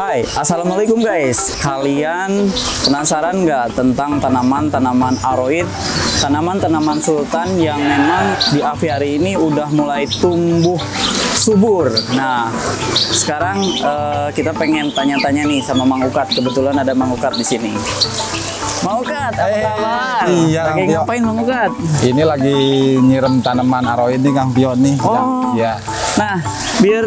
Hai, assalamualaikum guys. Kalian penasaran nggak tentang tanaman-tanaman aroid, tanaman-tanaman sultan yang memang di aviari ini udah mulai tumbuh subur. Nah, sekarang kita pengen tanya-tanya nih sama Mang Ukat. Kebetulan ada Mang Ukat di sini. Mang Ukat, apa kabar? Iya, lagi Pio. ngapain Mang Ukat? Ini lagi nyiram tanaman aroid nih Kang Pio nih. Oh. Ya. Nah, biar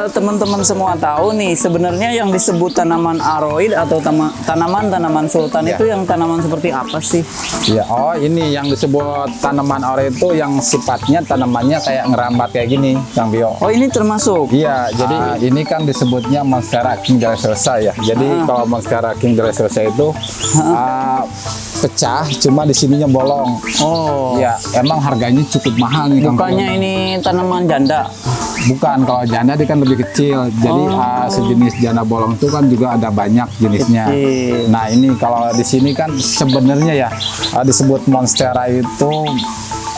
teman-teman semua tahu nih, sebenarnya yang disebut tanaman aroid atau tanaman-tanaman sultan Ya. itu yang tanaman seperti apa sih? Ya, oh ini yang disebut tanaman aroid itu yang sifatnya tanamannya kayak ngerambat kayak gini, Kang Pio. Oh, ini termasuk. Iya, jadi ini kan disebutnya Monstera King Dressrosa ya. Jadi kalau Monstera King Dressrosa itu pecah, cuma di sininya bolong. Oh, Ya, emang harganya cukup mahal nih Kang Pio. bukannya ini tanaman janda. Bukan, kalau janda dia kan lebih kecil. Jadi sejenis janda bolong itu kan juga ada banyak jenisnya. Kecil. Nah, ini kalau di sini kan sebenarnya ya disebut Monstera itu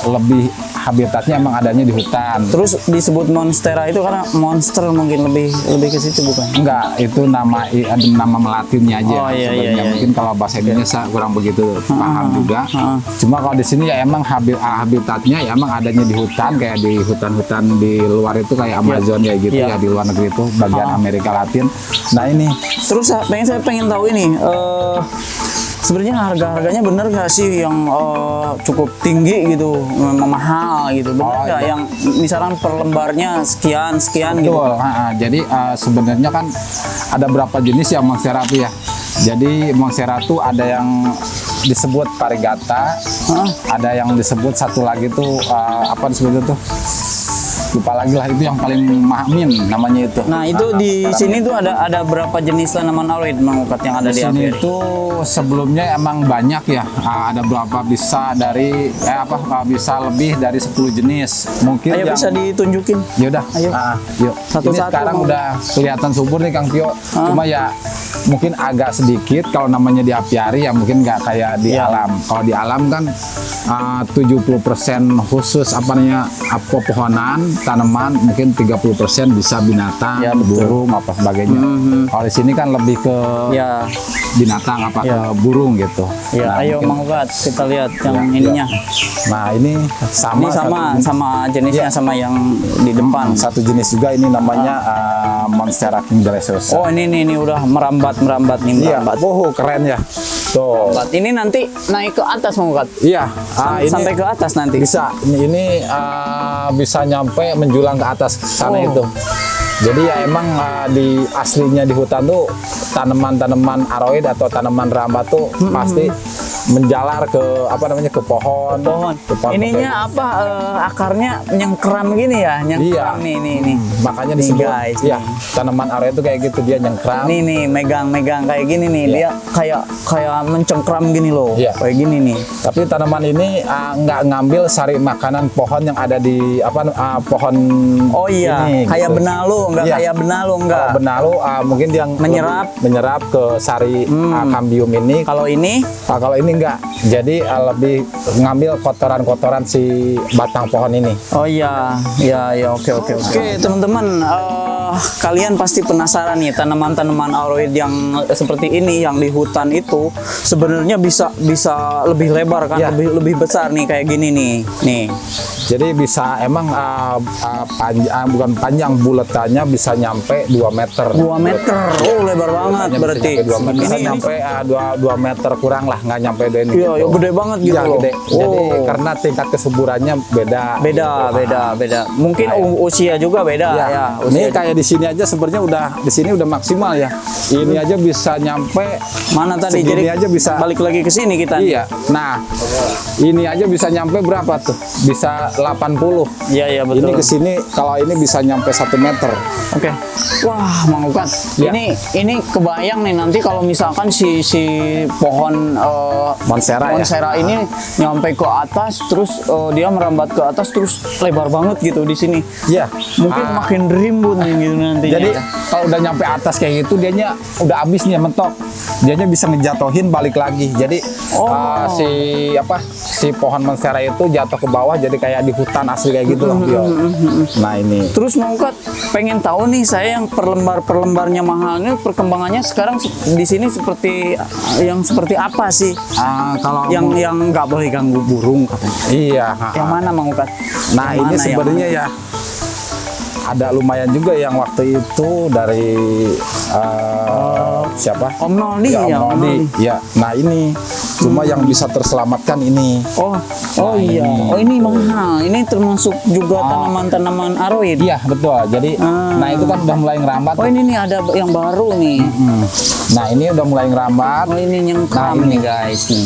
lebih habitatnya emang adanya di hutan. Terus disebut monstera itu karena monster mungkin lebih ke situ bukan? Enggak, itu nama melatinnya aja. Oh, iya, sebenarnya. iya, iya. Mungkin kalau bahasa Indonesia kurang begitu paham juga. Cuma kalau di sini ya emang habitatnya ya emang adanya di hutan, kayak di hutan-hutan di luar itu kayak Amazon ya gitu Iya. ya, di luar negeri itu bagian Amerika Latin. Nah, ini Terus saya pengen tahu ini, sebenarnya harga-harganya bener nggak sih yang cukup tinggi gitu, memang mahal gitu, bener nggak iya. yang misalkan per lembarnya sekian gitu? betul. Jadi sebenarnya kan ada berapa jenis ya Monstera itu ya. Jadi Monstera itu ada yang disebut Parigata, ada yang disebut satu lagi tuh apa disebut itu? Lupa lagi lah, itu yang paling mahmin namanya itu. Nah itu di sini tuh ada berapa jenis tanaman aroid Mang Ukat yang ada di sini aviari? itu sebelumnya emang banyak ya. Ada berapa bisa dari bisa lebih dari 10 jenis. Mungkin Ayo yang bisa ditunjukin. ya udah. Ayo. Yuk. Satu-satu, Ini sekarang Mang. udah kelihatan subur nih Kang Pio. Cuma ya mungkin agak sedikit kalau namanya di apiari ya mungkin nggak kayak di Iya. alam. Kalau di alam kan 70% khusus pepohonan, tanaman, mungkin 30% bisa binatang, Ya, betul. burung apa sebagainya. Kalau di sini kan lebih ke Ya, binatang apa Ya. ke burung gitu. ya. Nah, Ayo mungkin- Mang Ukat kita lihat yang Ya, ininya. Nah, ini Ini sama sama jenisnya sama yang di depan. satu jenis juga, ini namanya Monstera King Dressrosa. Oh ini udah merambat nih Iya, merambat. keren ya. Tuh. Ini nanti naik ke atas Mang Ukat. Iya, ini Sampai ke atas nanti. bisa. Ini bisa nyampe menjulang ke atas sana Oh. itu. Jadi ya emang di aslinya di hutan tuh tanaman-tanaman aroid atau tanaman rambat tuh pasti menjalar ke ke pohon. Ke pohon Ininya apa akarnya nyengkram gini ya, nyengkram Iya. nih. Makanya Nih, disebut guys, ya tanaman aroid itu kayak gitu, dia nyengkram. Nih megang kayak gini nih. Iya. Dia kayak mencengkram gini loh. Iya. Kayak gini nih. Tapi tanaman ini nggak ngambil sari makanan pohon yang ada di pohon. Oh iya, ini, kayak gitu. benalu, enggak Iya. kayak benalu enggak. Kalau benalu mungkin dia menyerap ke sari kambium ini. Kalau ini Kalau ini enggak, jadi lebih ngambil kotoran-kotoran si batang pohon ini. oh iya, oke. Oke, teman-teman, kalian pasti penasaran nih tanaman-tanaman aroid yang seperti ini yang di hutan itu sebenarnya bisa lebih lebar kan, Ya. lebih besar nih kayak gini nih. Jadi bisa emang bukan panjang, buletannya bisa nyampe 2 meter. 2 meter. Oh, lebar banget Buletannya berarti. Bisa nyampe 2 meter. Bisa Ini nyampe 2 meter kurang lah, nggak nyampe 2 ini. iya, gede banget gitu Iya, loh. gede. Jadi Oh. karena tingkat kesuburannya beda. Beda. Mungkin usia juga beda Ya, ya. ini Usia kayak di sini aja sebenarnya di sini udah maksimal ya. Ini aja bisa nyampe mana tadi? segini Jadi aja bisa. balik lagi ke sini kita. Iya. Nah, ini aja bisa nyampe berapa tuh? Bisa 80. Iya, Ini betul. ke sini kalau ini bisa nyampe 1 meter. Oke. Wah, Mang Ukat. Ya. Ini kebayang nih nanti kalau misalkan si pohon Monstera ya. ini nyampe ke atas terus dia merambat ke atas terus lebar banget gitu di sini. Iya. Mungkin makin rimbun nih gitu nantinya. Jadi kalau udah nyampe atas kayak gitu, dianya udah habis nih mentok. Dianya bisa ngejatohin balik lagi. Jadi si pohon monstera itu jatuh ke bawah, jadi kayak di hutan asli kayak gitu loh, Bio. Nah ini. Terus Mang Ukat pengen tahu nih, saya yang perlembarnya mahalnya perkembangannya sekarang di sini seperti apa sih? Kalau yang nggak boleh ganggu burung katanya. iya. Yang mana Mang Ukat? Nah Yang ini mana, sebenarnya ya ada lumayan juga yang waktu itu dari siapa? Om Noldi ya, Om Noldi. Ya. Nah ini cuma yang bisa terselamatkan ini. Oh iya. Oh ini mahal. Ini termasuk juga tanaman-tanaman aroid. Iya betul. Jadi nah itu kan udah mulai ngerambat. Oh ini nih ada yang baru nih. Nah ini udah mulai ngerambat. Oh ini yang kram nih guys nih.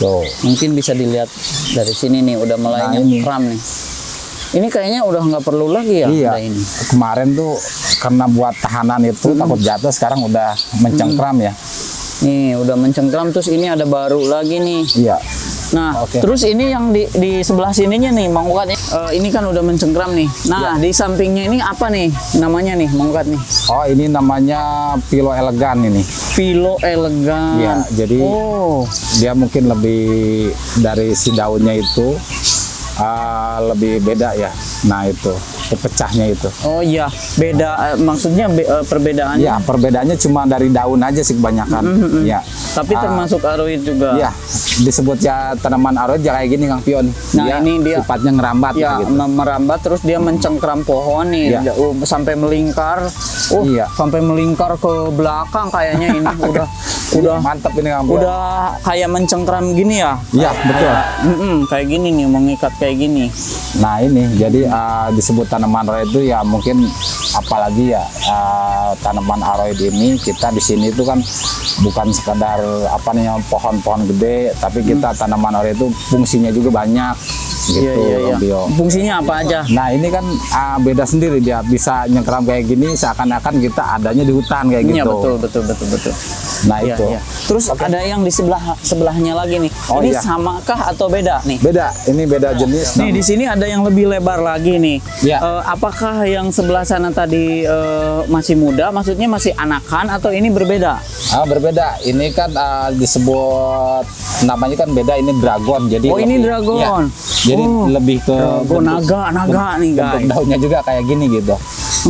Tuh. Mungkin bisa dilihat dari sini nih udah mulai kram nih. Ini kayaknya udah nggak perlu lagi ya? Iya. Ini. Kemarin tuh karena buat tahanan itu takut jatuh, sekarang udah mencengkram ya. Nih udah mencengkram, terus ini ada baru lagi nih. Iya. Nah, terus ini yang di sebelah sininya nih, Mang Ukat, ini kan udah mencengkram nih. Nah, di sampingnya ini apa nih namanya nih, Mang Ukat nih? Oh, ini namanya Philo elegan ini. Philo elegan. Ya, jadi dia mungkin lebih dari si daunnya itu lebih beda ya. Nah, itu pecahnya itu. Oh iya, beda maksudnya perbedaannya. Ya, perbedaannya cuma dari daun aja sih kebanyakan. Ya. Tapi termasuk aroid juga. Iya, disebut ya tanaman aroid ya kayak gini Kang Pion. Nah, ini dia sifatnya ngerambat ya, gitu. merambat terus dia mencengkram pohon nih sampai melingkar. Sampai melingkar ke belakang kayaknya ini udah mantap ini Kang Pion. Udah kayak mencengkram gini ya. Iya, betul. Kayak gini nih, mengikat kayak gini. Nah, ini jadi disebut tanaman aroid itu ya mungkin apalagi ya tanaman aroid ini kita di sini itu kan bukan sekadar apa nih pohon-pohon gede, tapi kita tanaman aroid itu fungsinya juga banyak gitu. Iya. Fungsinya apa aja? Nah ini kan beda sendiri, dia bisa nyengkeram kayak gini seakan-akan kita adanya di hutan kayak gitu. Iya betul. Nah itu. Terus ada yang di sebelahnya lagi nih. Ini samakah atau beda nih? Beda. Ini beda jenis. Nih di sini ada yang lebih lebar lagi nih. Ya. Apakah yang sebelah sana tadi masih muda? Maksudnya masih anakan atau ini berbeda? Berbeda. Ini kan disebut namanya kan beda. Ini dragon. Jadi ini dragon. Ya, jadi lebih ke naga nih guys. Daunnya juga kayak gini gitu.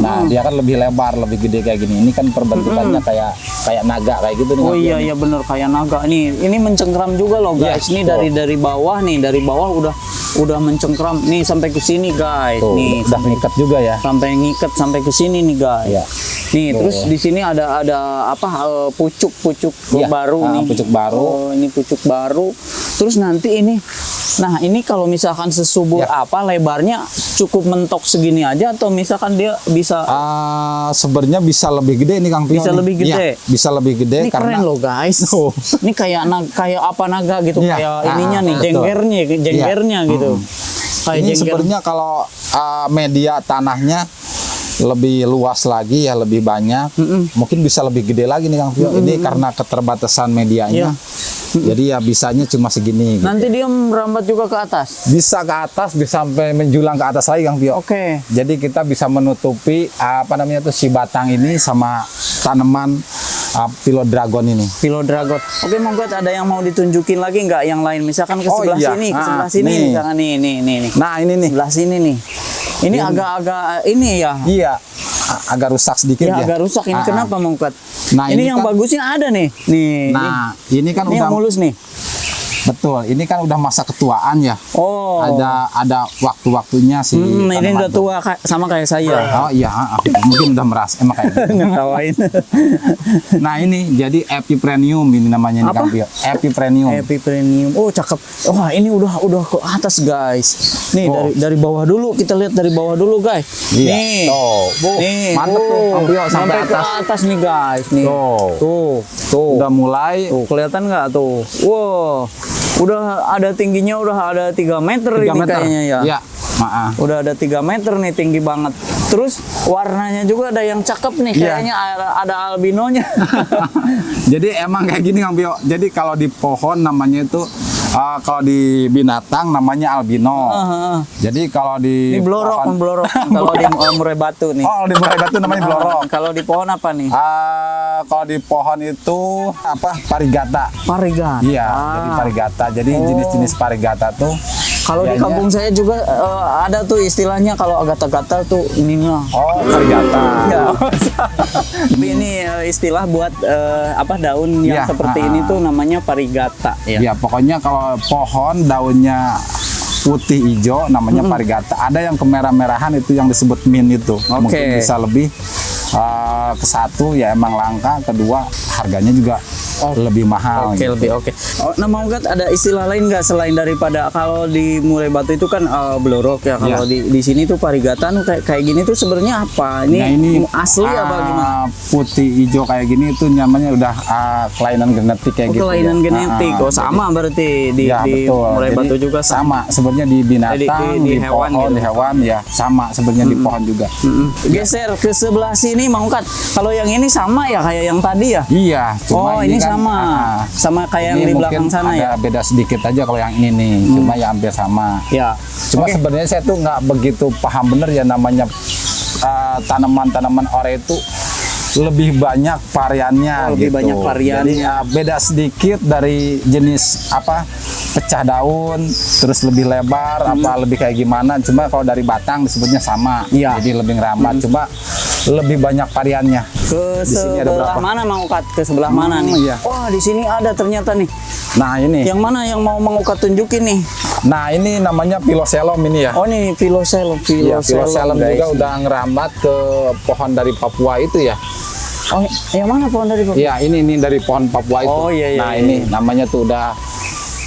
Nah dia kan lebih lebar, lebih gede kayak gini. Ini kan perbentukannya kayak naga kayak gitu nih. Oh iya bener kayak naga nih. Ini mencengkram juga loh guys. Ini dari bawah nih, dari bawah udah mencengkram nih sampai ke sini guys. Nih udah ngikat juga ya. Sampai ngikat sampai ke sini nih guys. Ya. Nih terus di sini ada apa pucuk baru nih. Pucuk baru. Oh ini pucuk baru. Terus nanti ini. Nah ini kalau misalkan sesubur apa lebarnya cukup mentok segini aja atau misalkan dia bisa sebenarnya bisa lebih gede nih Kang Pion. Bisa lebih gede. Ya, bisa lebih gede ini karena keren loh guys. Ini kayak apa naga gitu kayak ininya nih jenggernya gitu. Kayak ini sebenarnya kalau media tanahnya lebih luas lagi ya, lebih banyak, mungkin bisa lebih gede lagi nih Kang Pion. Ini karena keterbatasan medianya. Jadi ya bisanya cuma segini. Nanti dia merambat juga ke atas? Bisa ke atas, bisa sampai menjulang ke atas lagi Kang Pio. Oke. Jadi kita bisa menutupi apa namanya tuh si batang ini sama tanaman Philo dragon ini. Philo dragon. Oke, monggo ada yang mau ditunjukin lagi nggak yang lain? Misalkan ke sebelah sini, ke sebelah sini, nih. misalkan nih. Nah ini nih. Sebelah sini nih. Ini agak-agak ini ya. Iya. Agak rusak sedikit ya. Agak rusak ini. Kenapa Mongkat? Nah, ini yang kan, bagusnya ada nih. Nah, ini kan ini udah yang mulus nih. Betul, ini kan udah masa ketuaan ya. Oh. Ada waktu-waktunya sih. Ini udah tua sama kayak saya. Oh iya, mungkin udah merasa emang kayak gitu. Ngetawain. Nah ini jadi Epiprenium ini namanya nih Kang Pio. Epiprenium. Epiprenium. Oh cakep. Wah ini udah ke atas guys. Nih dari bawah dulu, kita lihat dari bawah dulu guys. Iya. Nih. Nih. Mantep tuh Kang Pio sampai ke atas nih guys. Nih. Tuh. Udah mulai. Tuh kelihatan nggak tuh? Wow. Udah ada tingginya, udah ada 3 meter 3 ini meter. kayaknya ya. Iya, maaf. Udah ada 3 meter nih, tinggi banget. Terus warnanya juga ada yang cakep nih, kayaknya ada albinonya. Jadi emang kayak gini Kang Pio. Jadi kalau di pohon namanya itu Kalau di binatang namanya albino. Jadi kalau di Ini blorok, pohon- blorok. Kalau di murai batu nih. Oh, di murai batu namanya blorok. Kalau di pohon apa nih? Kalau di pohon itu apa? Parigata. Parigata. Iya, jadi parigata. Jadi jenis-jenis parigata tuh. Kalau di kayaknya- kampung saya juga ada tuh istilahnya kalau gatal-gatal tuh ininya. Oh, parigata. Ya. Tapi ini istilah buat apa daun yang Iya, seperti ini tuh namanya parigata ya. Ya, pokoknya kalau pohon daunnya putih hijau namanya parigata. Ada yang kemerah-merahan itu yang disebut mint itu. Mungkin bisa lebih ke satu ya emang langka, kedua harganya juga lebih mahal. Oke, gitu. lebih oke. Oh, nah, Mang Ukat ada istilah lain nggak selain daripada kalau di murai batu itu kan blorok ya. Kalau di sini tuh parigata tuh kayak gini tuh sebenarnya apa? Ini, Nah, ini asli apa gimana? Putih hijau kayak gini itu namanya udah kelainan genetik kayak gitu. Kelainan ya. genetik. Oh, sama berarti di Betul. murai Jadi, batu juga sama. Sebenarnya di binatang, di di hewan pohon, gitu. di hewan ya sama sebenarnya di pohon juga. Geser ke sebelah sini Mang Ukat. Kalau yang ini sama ya kayak yang tadi ya? Iya, cuma Oh, ini kan, sama. Sama kayak yang ini di mungkin belakang sana ada ya? beda sedikit aja kalau yang ini nih, cuma ya hampir sama. Ya. Cuma sebenarnya saya tuh nggak begitu paham bener ya namanya tanaman-tanaman ore itu lebih banyak variannya Lebih gitu. banyak variannya. Jadi beda sedikit dari jenis apa pecah daun, terus lebih lebar, apa lebih kayak gimana. Cuma kalau dari batang disebutnya sama, Iya. jadi lebih ngerambat. Cuma lebih banyak variannya. Ke Di sini ada sebelah berapa? mana Mang Ukat? Ke sebelah mana nih? Iya. Wah, di sini ada ternyata nih. Nah ini, Yang mana yang mau Mang Ukat tunjukin nih? nah ini namanya piloselum ini ya. Oh, ini filoselum. Iya, piloselum guys. juga udah ngerambat ke pohon dari Papua itu ya. Oh, yang mana pohon dari Pak? Iya, ini dari pohon Papua itu. Oh, iya, iya, Nah, iya. ini namanya tuh udah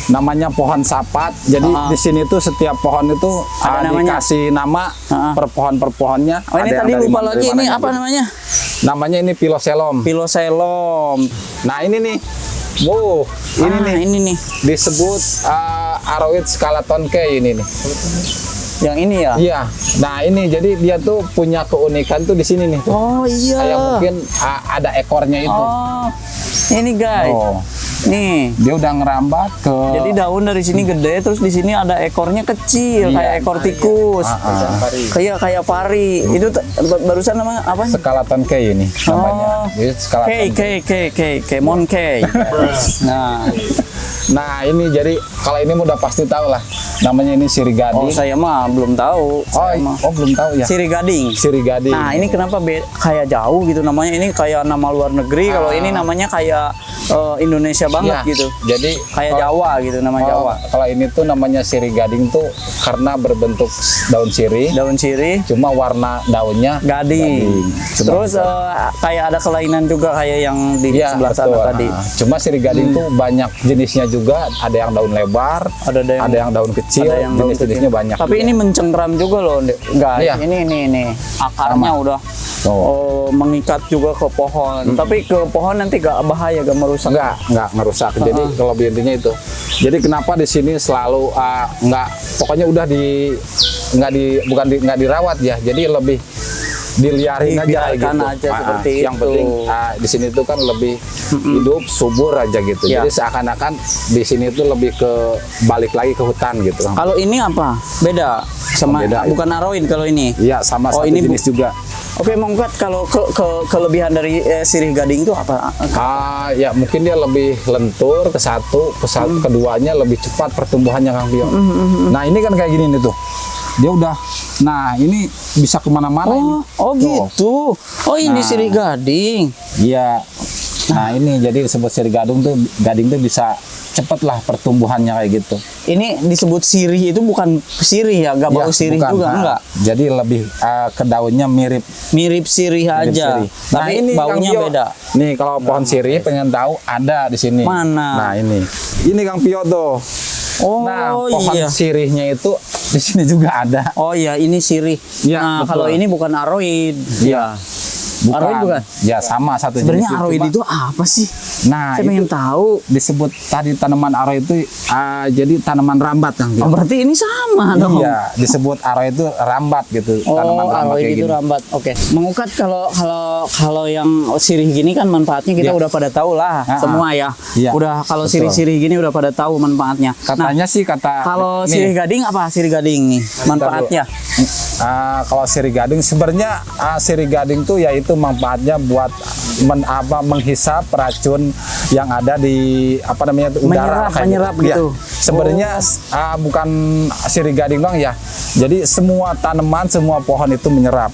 namanya pohon sapat. Jadi di sini tuh setiap pohon itu Ada namanya? dikasih nama per pohon-pohonnya. Oh, ini Ada yang tadi dari lupa mana- lagi dari ini mananya apa gitu. namanya? Namanya ini piloselum. Filoselum. Nah, ini nih. Wow, ini nih ini nih. disebut Aroid scalaton K ini nih. Yang ini ya? Iya. Nah, ini jadi dia tuh punya keunikan tuh di sini nih. Oh, iya. Kayak mungkin ada ekornya itu. Oh, ini guys. Oh. Nih. Dia udah ngerambat ke Jadi daun dari sini gede, terus di sini ada ekornya kecil, Iya. kayak ekor tikus. Kayak pari. Itu barusan nama apa? Skalaton K ini namanya. Jadi skalaton Kemon K. Nah, Nah, ini jadi kalau ini udah pasti tahu lah. Namanya ini sirih gading. oh saya mah belum tahu. Saya mah. belum tahu ya. Sirih gading. Sirih gading. Nah, ini kenapa kayak jauh gitu namanya? Ini kayak nama luar negeri. Kalau ini namanya kayak Indonesia banget Ya, gitu. Jadi Kayak Jawa gitu, nama Jawa. Kalau ini tuh namanya sirih gading tuh karena berbentuk daun sirih, Daun sirih, cuma warna daunnya gading. Cuma Terus kayak ada kelainan juga kayak yang di Iya, sebelah betul. sana tadi. Nah, cuma sirih gading tuh banyak jenisnya juga. Ada yang daun lebar, Ada yang daun kecil, ada yang daun jenis-jenisnya kecil. banyak. Tapi ini mencengkram juga loh, guys. Iya. Ini akarnya udah mengikat juga ke pohon. Tapi ke pohon nanti gak bahaya, gak merusak. Enggak ngerusak. Jadi kalau intinya itu. Jadi kenapa di sini selalu pokoknya udah nggak dirawat ya. Jadi lebih diliarin aja Dibiarkan gitu. aja seperti yang itu. penting di sini tuh kan lebih hidup subur aja gitu. Ya. Jadi seakan-akan di sini tuh lebih ke balik lagi ke hutan gitu. Kalau ini apa? Beda sama beda, bukan aroid kalau ini. Iya, sama satu ini jenis juga. Oke, Mang Ukat, kalau kelebihan dari sirih gading itu apa? Ya mungkin dia lebih lentur ke satu, keduanya lebih cepat pertumbuhannya Kang Pio. Nah, ini kan kayak gini nih tuh. Dia udah, nah ini bisa kemana-mana ini. Oh gitu. Oh, ini sirih gading. Iya. Nah, ini jadi disebut sirih gading tuh bisa cepet lah pertumbuhannya kayak gitu. Ini disebut sirih itu bukan sirih ya, gak bau sirih bukan. juga Nah, enggak. Jadi lebih ke daunnya mirip Mirip sirih aja. sirih. Tapi baunya Kang Pio, beda. Nih kalau pohon sirih pengen tahu ada di sini. Mana? Nah, ini Kang Pio tuh. Oh Nah, pohon iya. sirihnya itu di sini juga ada. Oh iya, ini sirih. Iya, Nah, betul. kalau ini bukan aroid. Iya. Aroid bukan? Ya sama satu Sebenarnya jenis aroid cuma- itu apa sih? Nah, Saya pengen tahu. disebut tadi tanaman aroid itu jadi tanaman rambat Kang Pio. Oh, berarti ini sama dong. Iya, disebut aroid itu rambat gitu, tanaman Oh, rambat aroid kayak itu gini. rambat. Oke. Mengukat kalau yang sirih gini kan manfaatnya kita Iya. udah pada tahu lah semua ya. Iya, Udah kalau betul. sirih-sirih gini udah pada tahu manfaatnya. Katanya sih kata Kalau nih, sirih gading apa sirih gading nih manfaatnya? kalau sirih gading sebenarnya sirih gading tuh yaitu manfaatnya buat menghisap racun yang ada di apa namanya itu, udara kayak Menyerap gitu. gitu. Ya, sebenarnya bukan sirih gading doang ya. Jadi semua tanaman, semua pohon itu menyerap.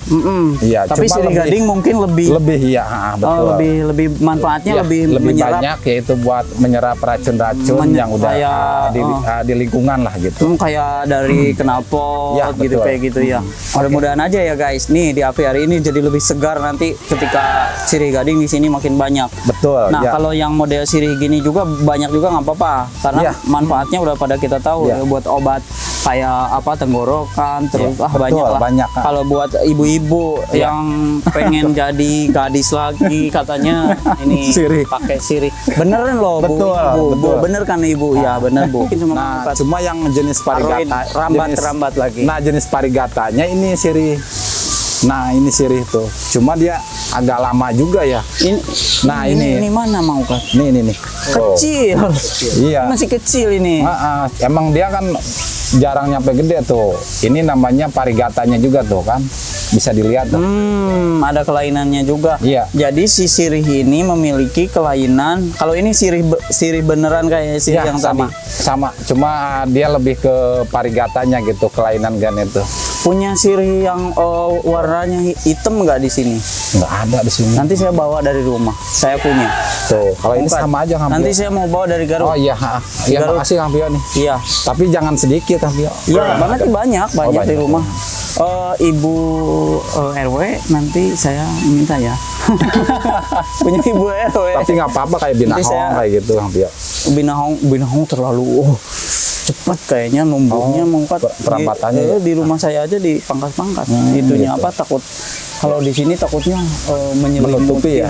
Iya, Tapi cuma sirih lebih- gading mungkin lebih ya, betul. lebih manfaatnya Ya, lebih menyerap. banyak yaitu buat menyerap racun-racun yang udah kayak, di lingkungan lah gitu. Kayak dari knalpot Ya, gitu betul. kayak gitu ya. Mudah-mudahan aja ya guys. Nih di apiari ini jadi lebih segar nanti ketika sirih gading di sini makin banyak. Betul. Nah, ya. kalau yang model sirih gini juga banyak juga nggak apa-apa karena Iya. manfaatnya udah pada kita tahu Iya. ya, buat obat kayak apa tenggorokan terus Iya, betul, banyak lah. banyak, Kak. Kalau buat ibu-ibu Iya. yang pengen jadi gadis lagi katanya ini Sirih. pakai sirih. Beneran loh Bu. Betul, Ibu. Bu, betul. bener kan Ibu? Ya, bener Bu. Nah, cuma yang jenis Aroid, parigata, rambat lagi. Nah, jenis parigatanya ini sirih. Nah, ini sirih tuh. Cuma dia agak lama juga ya. Nah, ini. mana mau kan? Nih. Oh. Kecil. Iya. Masih kecil ini. Emang dia kan jarang nyampe gede tuh. Ini namanya parigatanya juga tuh kan. Bisa dilihat tuh. Ada kelainannya juga. Iya. Jadi si sirih ini memiliki kelainan. Kalau ini sirih beneran kayak sirih Ya, yang sama. tadi. Sama. Cuma dia lebih ke parigatanya gitu, kelainan gan itu. Punya sirih yang warnanya hitam nggak di sini? Nggak ada di sini. Nanti saya bawa dari rumah. Saya punya. Tuh, kalau ini Bukan. sama aja Kang Nanti Pio. saya mau bawa dari Garut. Oh iya, iya Garut. makasih Kang Pio nih. Iya. Tapi jangan sedikit Kang Pio. Iya, nanti banyak banyak. di rumah. Ibu RW nanti saya minta ya. Punya Ibu RW. Tapi nggak apa-apa kayak binahong saya- kayak gitu Kang Pio. Binahong terlalu cepat kayaknya numbuhnya mengkat perampatannya ya? di rumah saya aja dipangkas-pangkas. Itunya gitu. apa takut kalau di sini takutnya Menutupi ya?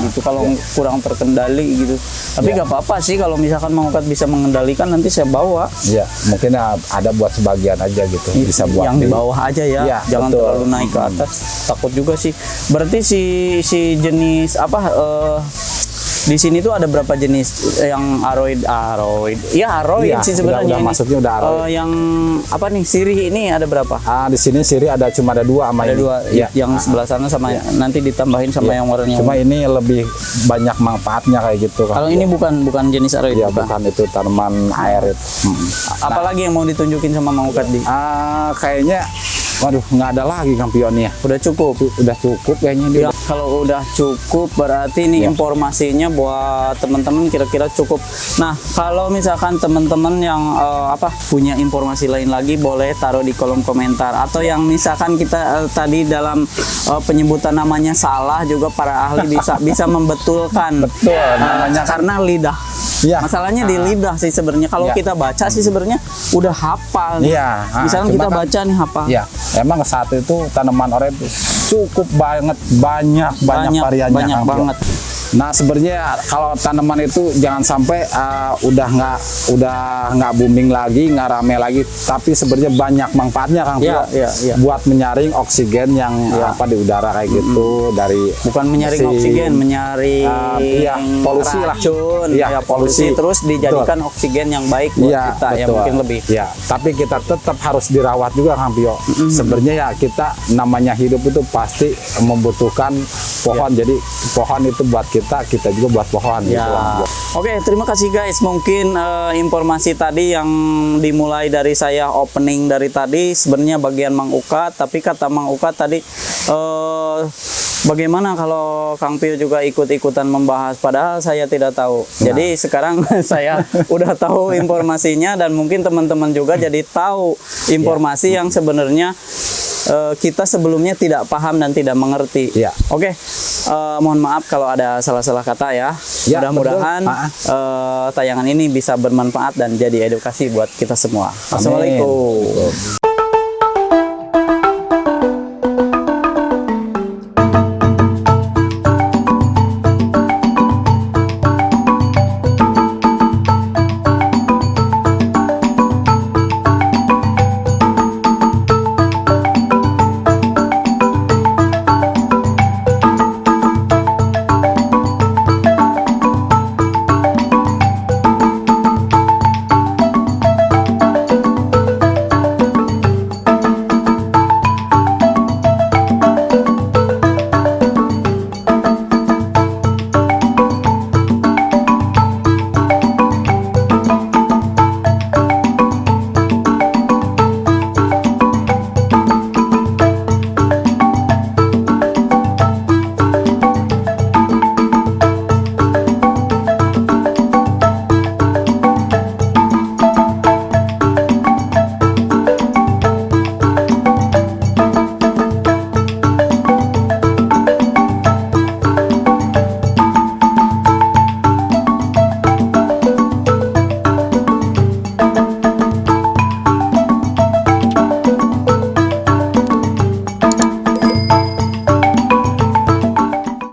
gitu kalau kurang terkendali gitu. Tapi nggak apa-apa sih kalau misalkan mengkat bisa mengendalikan nanti saya bawa. Iya, mungkin ada buat sebagian aja gitu. Bisa buat yang di bawah aja ya, Iya, jangan betul. terlalu naik ke atas. Takut juga sih. Berarti si jenis apa di sini tuh ada berapa jenis yang aroid? Iya, aroid Iya, sih sebenarnya. udah ini. masuknya udah aroid. Yang apa nih sirih ini ada berapa? Di sini sirih cuma ada dua sama Ada ini. dua. Iya. Yang sebelah sana sama nanti ditambahin sama yang warnanya. Cuma ini lebih banyak manfaatnya kayak gitu Kang kalau Pio. ini bukan jenis aroid. Iya, bukan itu tanaman air itu. Apalagi yang mau ditunjukin sama Mang Ukat di? Kayaknya waduh, nggak ada lagi Kang Pio nih ya. Udah cukup. Udah cukup kayaknya dia. Ya, kalau udah cukup berarti ini Ya. informasinya buat teman-teman kira-kira cukup. Nah, kalau misalkan teman-teman yang punya informasi lain lagi boleh taruh di kolom komentar atau yang misalkan kita tadi dalam penyebutan namanya salah juga para ahli bisa membetulkan. Betul, namanya kan- karena lidah. Iya. Masalahnya di lidah sih sebenarnya. Kalau Iya. kita baca sih sebenarnya udah hafal. nih. Iya. Misalkan Cuma kita kan- baca nih hafal. Ya, emang saat itu tanaman orange itu cukup banget banyak variannya banyak Kang Pio. banget. Nah, sebenarnya kalau tanaman itu jangan sampai udah nggak booming lagi, nggak rame lagi, tapi sebenarnya banyak manfaatnya Kang Pio. Iya. Buat menyaring oksigen yang di udara kayak gitu dari Bukan menyaring mesin. oksigen, menyaring iya, polusi lah. racun, Iya, ya polusi polusi. terus dijadikan oksigen yang baik buat Iya, kita ya betul. mungkin lebih. Ya, tapi kita tetap harus dirawat juga Kang Pio. Sebenarnya ya kita namanya hidup itu pasti membutuhkan pohon. Jadi pohon itu buat kita juga buat pohon gitu, Kang Ya. Pio. Oke, terima kasih guys. Mungkin informasi tadi yang dimulai dari saya opening dari tadi sebenarnya bagian Mang Ukat, tapi kata Mang Ukat tadi bagaimana kalau Kang Pio juga ikut-ikutan membahas padahal saya tidak tahu. Jadi sekarang saya udah tahu informasinya dan mungkin teman-teman juga jadi tahu informasi yang sebenarnya kita sebelumnya tidak paham dan tidak mengerti. Ya. Oke, mohon maaf kalau ada salah-salah kata ya. Ya, Mudah-mudahan tayangan ini bisa bermanfaat dan jadi edukasi buat kita semua. Assalamualaikum.